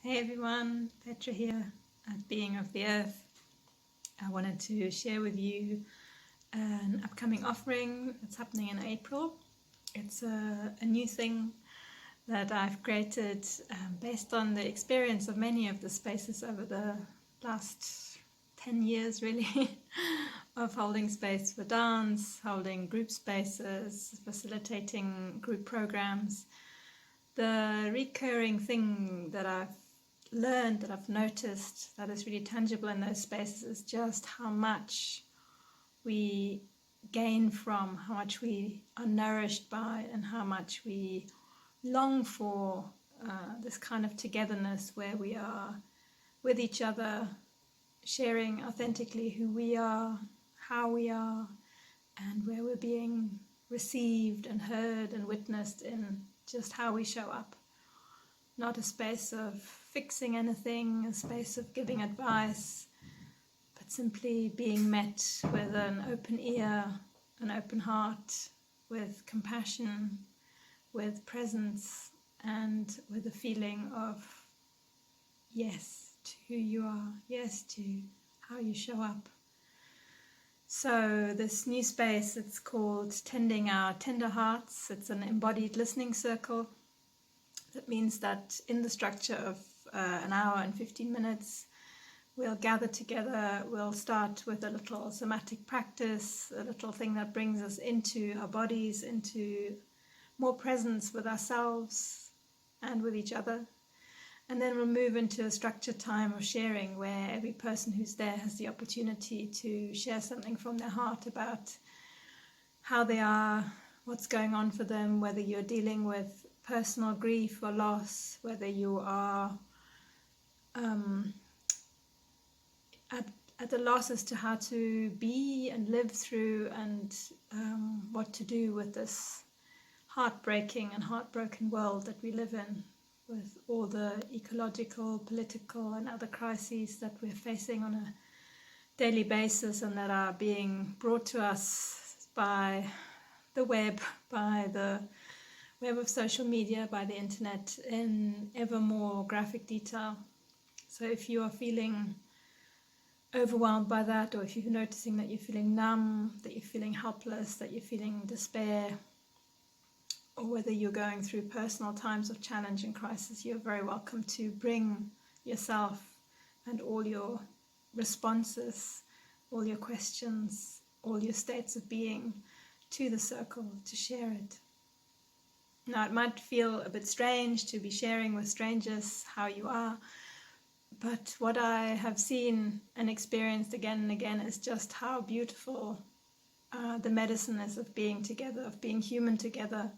Hey everyone, Petra here at Being of the Earth. I wanted to share with you an upcoming offering that's happening in April. It's a new thing that I've created based on the experience of many of the spaces over the last 10 years really of holding space for dance, holding group spaces, facilitating group programs. The recurring thing that I've learned, that I've noticed, that is really tangible in those spaces is just how much we gain from, how much we are nourished by, and how much we long for this kind of togetherness where we are with each other, sharing authentically who we are, how we are, and where we're being received and heard and witnessed in just how we show up. Not a space of fixing anything, a space of giving advice, but simply being met with an open ear, an open heart, with compassion, with presence, and with a feeling of yes to who you are, yes to how you show up. So this new space, it's called Tending Our Tender Hearts. It's an embodied listening circle. That means that in the structure of an hour and 15 minutes, we'll gather together, we'll start with a little somatic practice, a little thing that brings us into our bodies, into more presence with ourselves and with each other. And then we'll move into a structured time of sharing where every person who's there has the opportunity to share something from their heart about how they are, what's going on for them, whether you're dealing with personal grief or loss, whether you are at a loss as to how to be and live through and what to do with this heartbreaking and heartbroken world that we live in, with all the ecological, political and other crises that we're facing on a daily basis and that are being brought to us by the web, by the web of social media, by the internet, in ever more graphic detail. So if you are feeling overwhelmed by that, or if you're noticing that you're feeling numb, that you're feeling helpless, that you're feeling despair, or whether you're going through personal times of challenge and crisis, you're very welcome to bring yourself and all your responses, all your questions, all your states of being to the circle to share it. Now, it might feel a bit strange to be sharing with strangers how you are, but what I have seen and experienced again and again is just how beautiful the medicine is of being together, of being human together,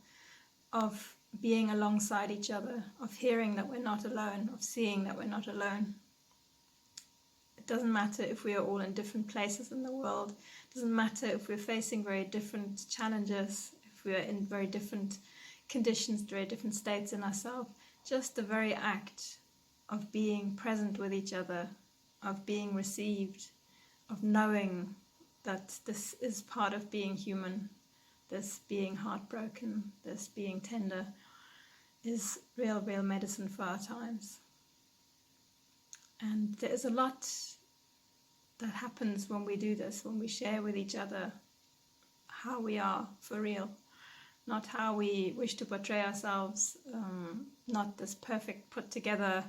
of being alongside each other, of hearing that we're not alone, of seeing that we're not alone. It doesn't matter if we are all in different places in the world. It doesn't matter if we're facing very different challenges, if we are in very different conditions, very different states in ourselves. Just the very act of being present with each other, of being received, of knowing that this is part of being human, this being heartbroken, this being tender, is real medicine for our times. And there is a lot that happens when we do this, when we share with each other how we are for real. Not how we wish to portray ourselves, not this perfect put together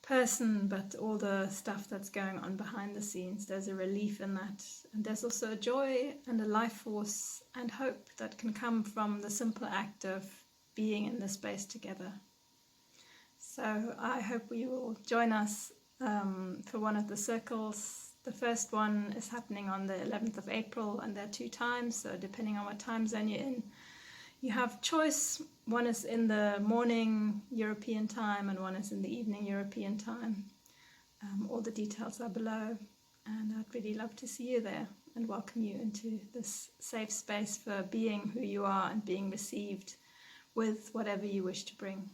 person, but all the stuff that's going on behind the scenes. There's a relief in that. And there's also a joy and a life force and hope that can come from the simple act of being in this space together. So I hope you will join us for one of the circles. The first one is happening on the 11th of April, and there are 2 times, so depending on what time zone you're in, you have choice. One is in the morning European time and one is in the evening European time. All the details are below, and I'd really love to see you there and welcome you into this safe space for being who you are and being received with whatever you wish to bring.